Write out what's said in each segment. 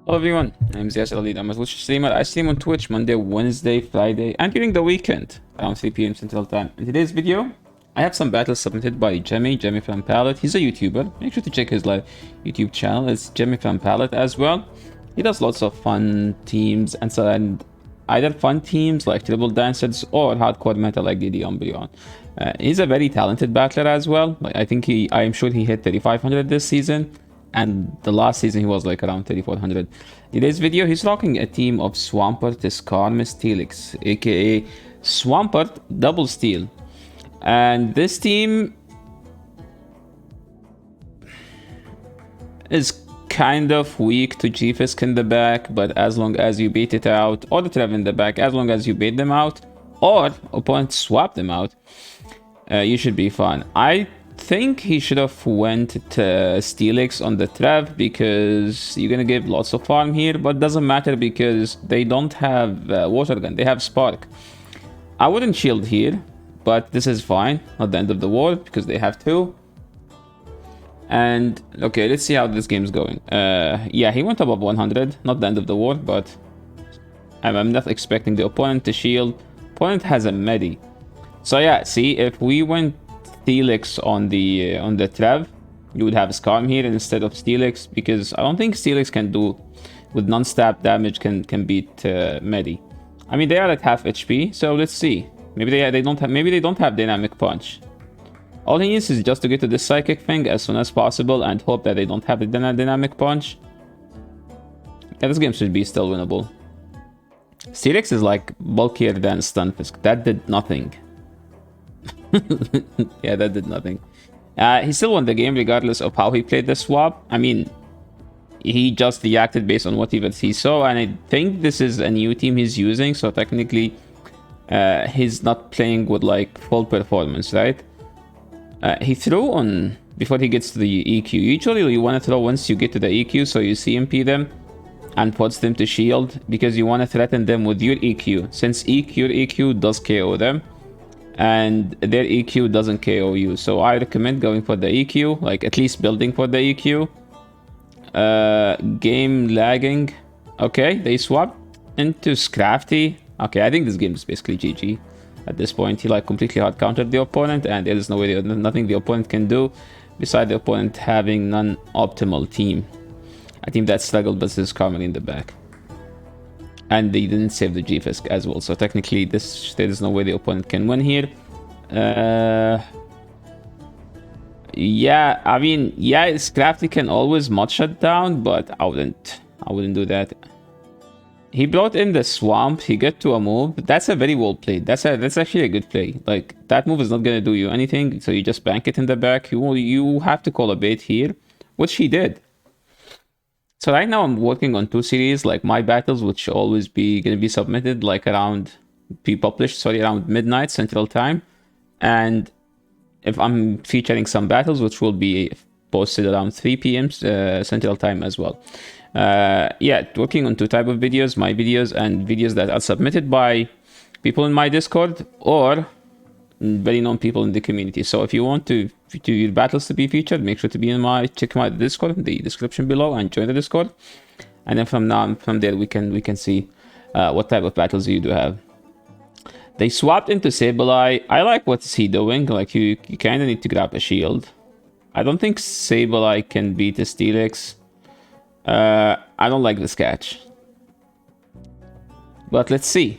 Hello everyone, my name is Yasser Ali. I'm a Twitch streamer. I stream on Twitch Monday, Wednesday, Friday, and during the weekend around 3 p.m. Central Time. In today's video, I have some battles submitted by JamiefromPallet. He's a YouTuber. Make sure to check his YouTube channel. It's JamiefromPallet as well. He does lots of fun teams and either fun teams like Triple Dancers or hardcore meta like DD Umbreon. He's a very talented battler as well. I am sure he hit 3500 this season. And the last season he was like around 3400. In today's video, he's rocking a team of Swampert, STEELIX, aka Swampert Double Steel. And this team is kind of weak to G-Fisk in the back, but as long as you bait it out, or the Trev in the back, as long as you bait them out, or opponents swap them out, you should be fine. I think he should have went to STEELIX on the Trev because you're gonna give lots of farm here, but doesn't matter because they don't have water gun, they have spark. I wouldn't shield here, but this is fine, not the end of the world because they have two. And okay, let's see how this game's going. Yeah, he went above 100, not the end of the world, but I'm not expecting the opponent to shield. Opponent has a medi, so yeah, see, if we went STEELIX on the Trev, you would have Skarm here instead of STEELIX, because I don't think STEELIX can do with non-stab damage can beat Medi. I mean, they are at half HP, so let's see. Maybe they don't have dynamic punch. All he needs is just to get to this psychic thing as soon as possible and hope that they don't have the dynamic punch. Yeah, this game should be still winnable. STEELIX is like bulkier than Stunfisk. That did nothing. Yeah, that did nothing. He still won the game regardless of how he played the swap. I mean, he just reacted based on what he saw, and I think this is a new team he's using, so technically he's not playing with like full performance, right? He threw on before he gets to the EQ. Usually you want to throw once you get to the EQ, so you CMP them and puts them to shield, because you want to threaten them with your EQ, since your EQ does KO them and their EQ doesn't KO you. So I recommend going for the EQ, like at least building for the EQ. Game lagging. Okay, they swapped into Scrafty. Okay, I think this game is basically GG at this point. He like completely hard countered the opponent, and there is nothing the opponent can do besides the opponent having non-optimal team. A team that struggled but is coming in the back. And they didn't save the G-Fisk as well, so technically there is no way the opponent can win here. Yeah, I mean, yeah, Scrafty can always mod shut down, but I wouldn't do that. He brought in the swamp, he got to a move. That's a very well played. That's actually a good play. Like, that move is not gonna do you anything, so you just bank it in the back. You have to call a bait here, which he did. So right now I'm working on 2 series, like my battles, which always gonna be submitted like around midnight Central Time, and if I'm featuring some battles, which will be posted around 3 p.m. Central Time as well. Yeah, working on 2 types of videos: my videos and videos that are submitted by people in my Discord or very known people in the community. So if you want your battles to be featured, make sure to be check my Discord in the description below and join the Discord. And then from there we can see what type of battles you do have. They swapped into Sableye. I like what's he doing. Like you kind of need to grab a shield. I don't think Sableye can beat a STEELIX. I don't like this catch, but let's see.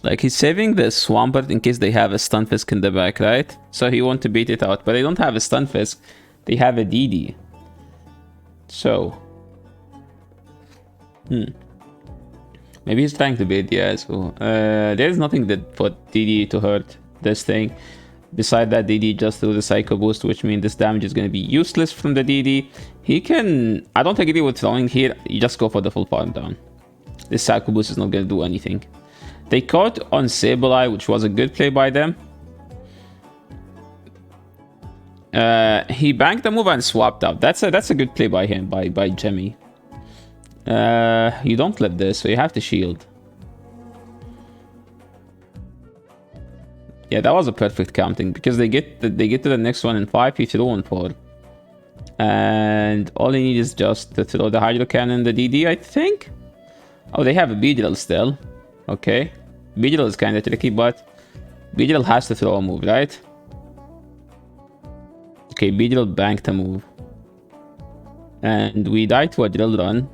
Like, he's saving the Swampert in case they have a Stunfisk in the back, right? So he wants to beat it out, but they don't have a Stunfisk. They have a DD. So, maybe he's trying to bait, yeah, so there's nothing that put DD to hurt this thing. Besides that, DD just threw the Psycho Boost, which means this damage is going to be useless from the DD. He can... I don't agree with throwing here. You just go for the full farm down. This Psycho Boost is not going to do anything. They caught on Sableye, which was a good play by them. He banked the move and swapped out. That's a good play by him, by Jemmy. You don't let this, so you have to shield. Yeah, that was a perfect counting because they get to the next one in 5, he threw on 4. And all he needs is just to throw the Hydro Cannon, the DD, I think. Oh, they have a B-Drill still. Okay. B-Drill is kind of tricky, but B-Drill has to throw a move, right? Okay, B-Drill banked a move. And we died to a drill run.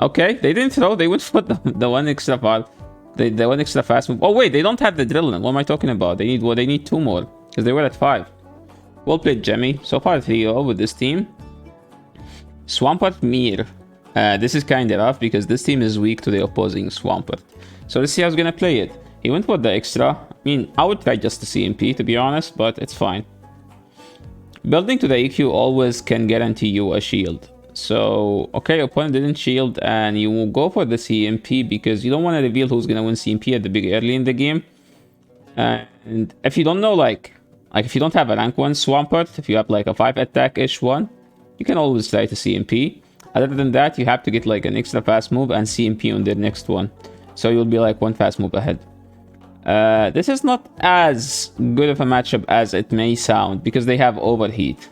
Okay, they didn't throw. They went for the one extra fast. The one extra fast move. Oh wait, they don't have the drill run. What am I talking about? They need They need 2 more because they were at 5. Well played, Jemmy. So far 3-0 with this team. Swampert Mir. This is kind of rough because this team is weak to the opposing Swampert. So let's see how he's gonna play it. He went for the extra. I mean, I would try just the CMP to be honest, but it's fine. Building to the EQ always can guarantee you a shield. So, okay, opponent didn't shield, and you will go for the CMP because you don't want to reveal who's gonna win CMP at the big early in the game. And if you don't know, like if you don't have a rank 1 Swampert, if you have like a 5 attack-ish one, you can always try to CMP. Other than that, you have to get like an extra fast move and CMP on the next one. So you'll be like 1 fast move ahead. This is not as good of a matchup as it may sound because they have overheat.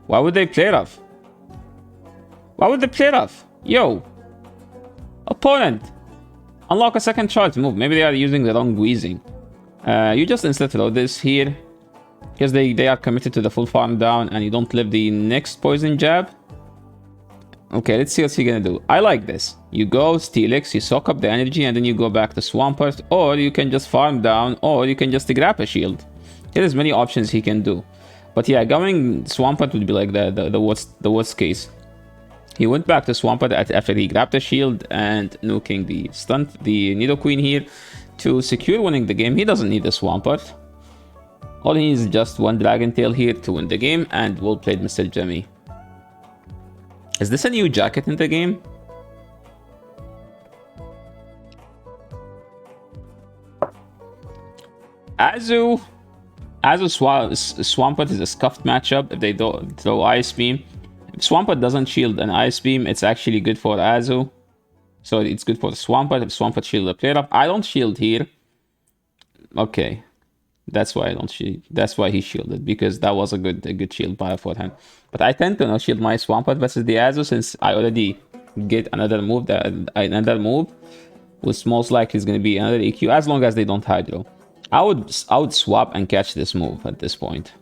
Why would they play rough? Why would they play rough? Yo! Opponent! Unlock a second charge move. Maybe they are using the wrong wheezing. You just insta throw this here. Because they are committed to the full farm down and you don't live the next poison jab. Okay, let's see what's he gonna do. I like this. You go STEELIX, you soak up the energy, and then you go back to Swampert, or you can just farm down, or you can just grab a shield. There's many options he can do. But yeah, going Swampert would be like the worst case. He went back to Swampert after he grabbed a shield and nuking the Nidoqueen here to secure winning the game. He doesn't need the Swampert. All he needs is just 1 Dragon Tail here to win the game, and well played, Mr. Jemmy. Is this a new jacket in the game? Swampert is a scuffed matchup if they don't throw Ice Beam. If Swampert doesn't shield an Ice Beam, it's actually good for Azu. So it's good for Swampert if Swampert shield a player up. I don't shield here. Okay. That's why I don't shield. That's why he shielded, because that was a good shield buy for him. But I tend to not shield my Swampert versus the Azu since I already get another move which most likely is going to be another EQ as long as they don't Hydro. I would swap and catch this move at this point.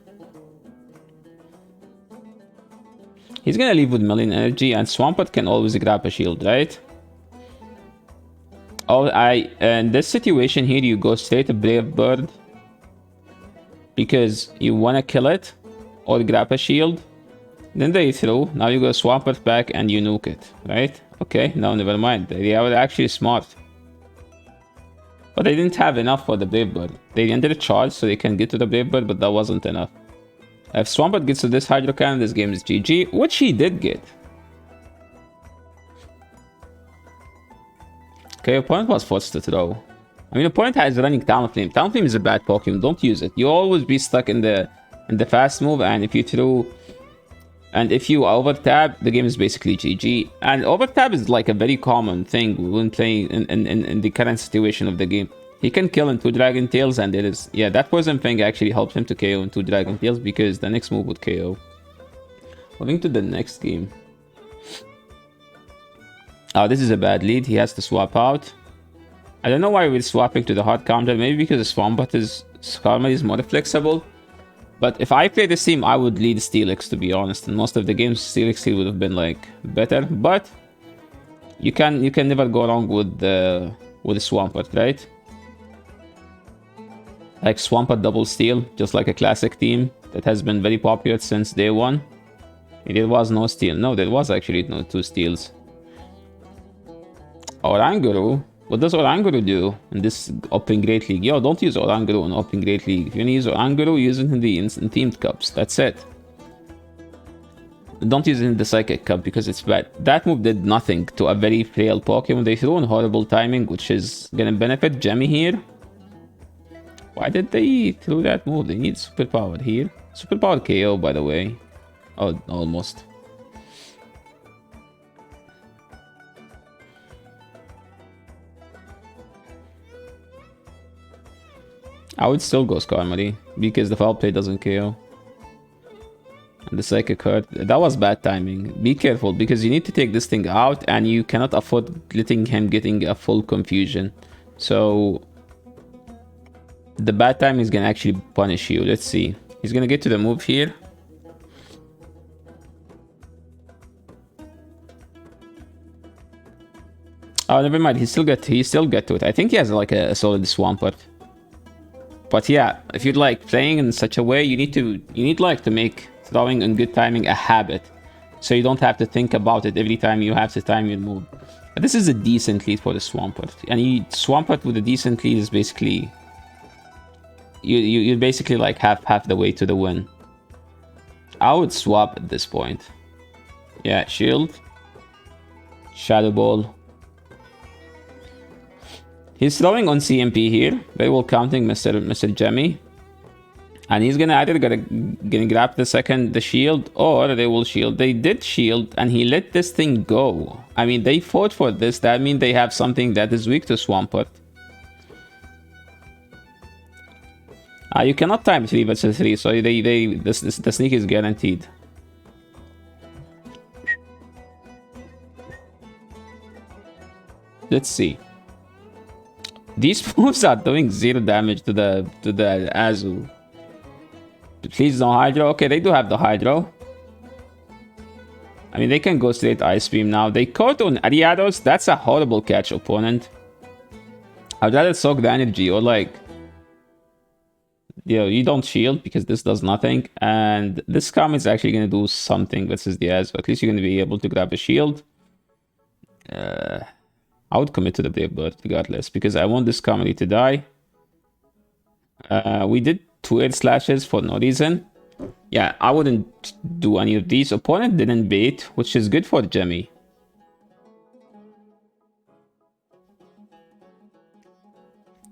He's going to leave with million energy, and Swampert can always grab a shield, right? Oh, in this situation here, you go straight to Brave Bird because you want to kill it or grab a shield. Then they throw. Now you go Swampert back and you nuke it, right? Okay, no, never mind. They are actually smart. But they didn't have enough for the Brave Bird. They ended a charge so they can get to the Brave Bird, but that wasn't enough. If Swampert gets to this Hydro Cannon, this game is GG, which he did get. Okay, opponent was forced to throw. I mean, opponent has running Talonflame. Talonflame is a bad Pokemon. Don't use it. You always be stuck in the fast move, and if you throw, and if you overtab, the game is basically GG. And overtab is like a very common thing when playing in the current situation of the game. He can kill in 2 Dragon Tails, and it is, yeah, that Poison Fang actually helps him to KO in 2 Dragon Tails because the next move would KO. Moving to the next game. Oh, this is a bad lead. He has to swap out. I don't know why we're swapping to the hard counter. Maybe because the Swampert's Karma is more flexible. But if I play this team, I would lead STEELIX, to be honest. In most of the games, STEELIX here would have been like better. But you can never go wrong with the Swampert, right? Like Swampert double steal, just like a classic team that has been very popular since day one. There was no steal. No, there was actually no 2 steals. Oranguru? What does Oranguru do in this Open Great League? Yo, don't use Oranguru in Open Great League. If you're gonna use Oranguru, use it in the instant teamed cups. That's it. Don't use it in the Psychic Cup because it's bad. That move did nothing to a very frail Pokemon. They threw in horrible timing, which is gonna benefit Jemmy here. Why did they throw that move? They need Superpower here. Superpower KO, by the way. Oh, almost. I would still go Skarmory because the foul play doesn't KO. And the psychic hurt. That was bad timing. Be careful, because you need to take this thing out, and you cannot afford letting him getting a full confusion. So the bad time is gonna actually punish you. Let's see. He's gonna get to the move here. Oh, never mind. He still get to it. I think he has like a solid Swampert. But yeah, if you're like playing in such a way, you need like to make throwing and good timing a habit, so you don't have to think about it every time you have to time your move. But this is a decent lead for the Swampert, and Swampert with a decent lead is basically you basically like half the way to the win. I would swap at this point. Yeah, shield, shadow ball. He's throwing on CMP here. Very well counting Mr. Jemmy. And he's gonna either gonna grab the shield, or they will shield. They did shield, and he let this thing go. I mean, they fought for this. That means they have something that is weak to Swampert. You cannot time 3 versus 3, so the sneak is guaranteed. Let's see. These moves are doing 0 damage to the Azu. Please no Hydro. Okay, they do have the Hydro. I mean, they can go straight Ice Beam now. They caught on Ariados. That's a horrible catch, opponent. I'd rather soak the energy, or like, you don't shield because this does nothing. And this Calm is actually going to do something versus the Azu. At least you're going to be able to grab a shield. I would commit to the Brave Bird regardless, because I want this comedy to die. We did 2 air slashes for no reason. Yeah, I wouldn't do any of these. Opponent didn't bait, which is good for Jemmy.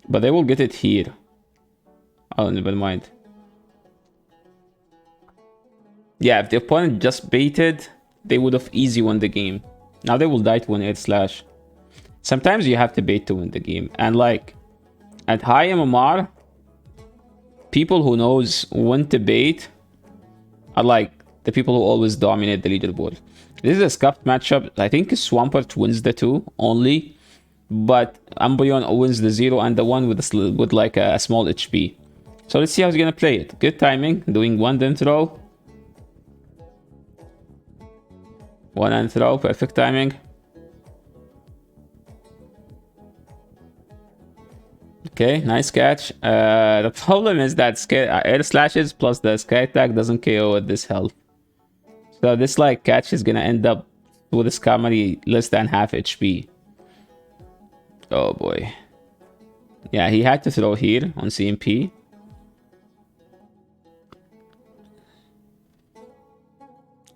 But they will get it here. Oh, never mind. Yeah, if the opponent just baited, they would have easy won the game. Now they will die to an air slash. Sometimes you have to bait to win the game. And like, at high MMR, people who knows when to bait are like the people who always dominate the leaderboard. This is a scuffed matchup. I think Swampert wins the 2 only, but Umbreon wins the 0 and the 1 with like a small HP. So let's see how he's gonna play it. Good timing, doing 1 then throw. 1 and throw, perfect timing. Okay, nice catch. The problem is that air slashes plus the sky attack doesn't KO at this health. So this like catch is gonna end up with this Kamari less than half HP. Oh boy. Yeah, he had to throw here on CMP.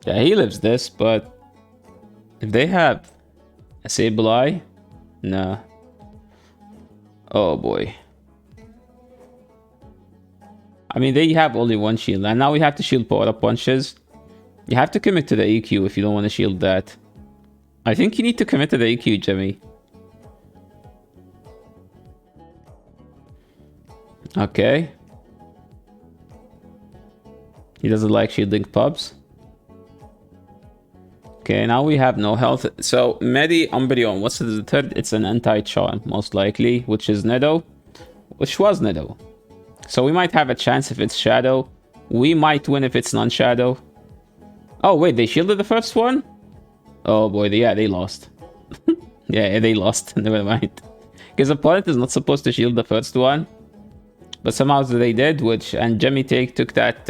Yeah, he lives this, but if they have a Sableye, nah. Oh boy. I mean, they have only 1 shield, and now we have to shield power-up punches. You have to commit to the EQ if you don't want to shield that. I think you need to commit to the EQ, Jimmy. Okay. He doesn't like shielding pubs. Okay, now we have no health. So, Medi Umbreon, what's the third? It's an anti-charm, most likely, which is Nido. Which was Nido. So we might have a chance if it's Shadow. We might win if it's non-Shadow. Oh, wait, they shielded the first one? Oh boy, yeah, they lost. Yeah, they lost. Never mind. Because opponent is not supposed to shield the first one. But somehow they did, and Jemmy took that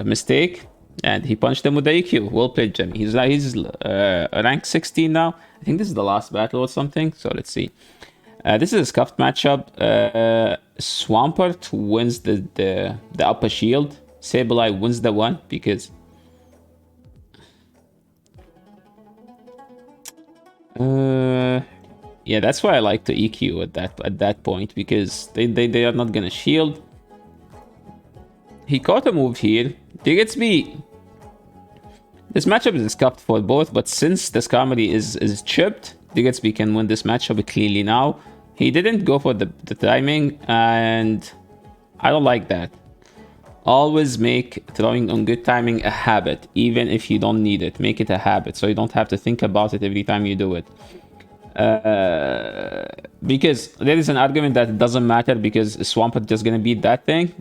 mistake. And he punched them with the EQ. Well played, Jemmy. He's rank 16 now. I think this is the last battle or something. So let's see. This is a scuffed matchup. Swampert wins the upper shield. Sableye wins the 1 because... yeah, that's why I like to EQ at that point, because they are not gonna shield. He caught a move here. Digitsby. This matchup is scuffed for both, but since this comedy is chipped, Digitsby can win this matchup cleanly now. He didn't go for the timing, and I don't like that. Always make throwing on good timing a habit, even if you don't need it. Make it a habit, so you don't have to think about it every time you do it. Because there is an argument that it doesn't matter because Swampert just gonna beat that thing.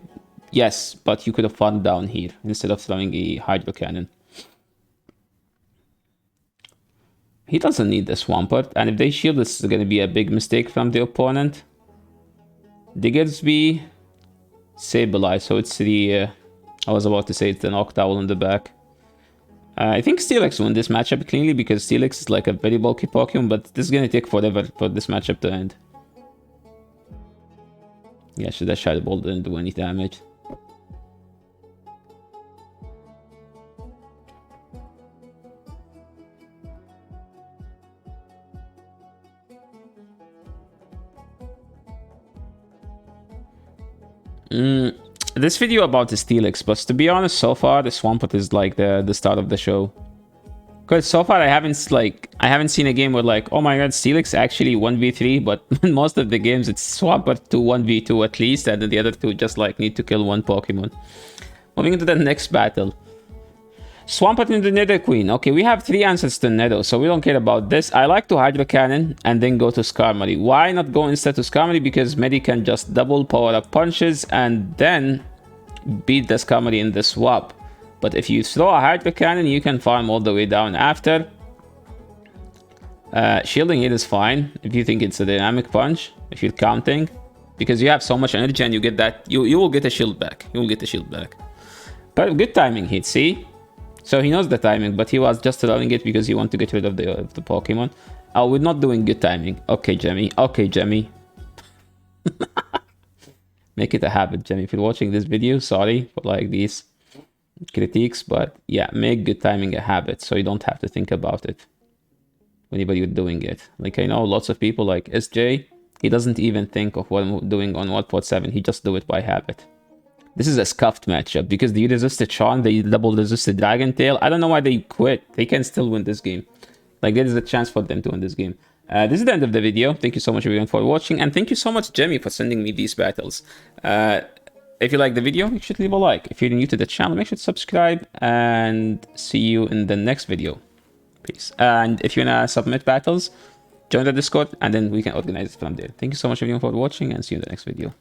Yes, but you could have farmed down here instead of throwing a Hydro Cannon. He doesn't need the Swampert, and if they shield, this is gonna be a big mistake from the opponent. Diggersby, Sableye, so it's the... I was about to say it's the Noctowl in the back. I think STEELIX won this matchup cleanly because STEELIX is like a very bulky Pokemon, but this is gonna take forever for this matchup to end. Yeah, so that Shadow Ball didn't do any damage. This video about the STEELIX, but to be honest, so far the Swampert is like the start of the show. Because so far I haven't seen a game where like, oh my god, STEELIX actually 1v3, but in most of the games it's Swampert to 1v2 at least, and then the other two just like need to kill one Pokemon. Moving into the next battle. Swampert into Nidoqueen. Okay, we have 3 answers to Nido, so we don't care about this. I like to Hydro Cannon and then go to Skarmory. Why not go instead to Skarmory? Because Medi can just double power up punches and then beat the Skarmory in the swap. But if you throw a Hydro Cannon, you can farm all the way down after. Shielding it is fine if you think it's a dynamic punch, if you're counting. Because you have so much energy and you get that, you will get a shield back. You will get a shield back. But good timing hit, see? So he knows the timing, but he was just allowing it because he wanted to get rid of the Pokemon. Oh, we're not doing good timing. Okay, Jemmy. Okay, Jemmy. Make it a habit, Jemmy. If you're watching this video, sorry for like these critiques, but yeah, make good timing a habit so you don't have to think about it whenever you're doing it. Like I know lots of people like SJ, he doesn't even think of what I'm doing on 1.7. He just do it by habit. This is a scuffed matchup because they resisted Charm, they double resisted Dragon Tail. I don't know why they quit. They can still win this game. Like there is a chance for them to win this game. This is the end of the video. Thank you so much everyone for watching, and thank you so much Jemmy for sending me these battles. If you like the video, you should leave a like. If you're new to the channel, make sure to subscribe, and see you in the next video. Peace. And if you wanna submit battles, join the Discord, and then we can organize it from there. Thank you so much everyone for watching, and see you in the next video.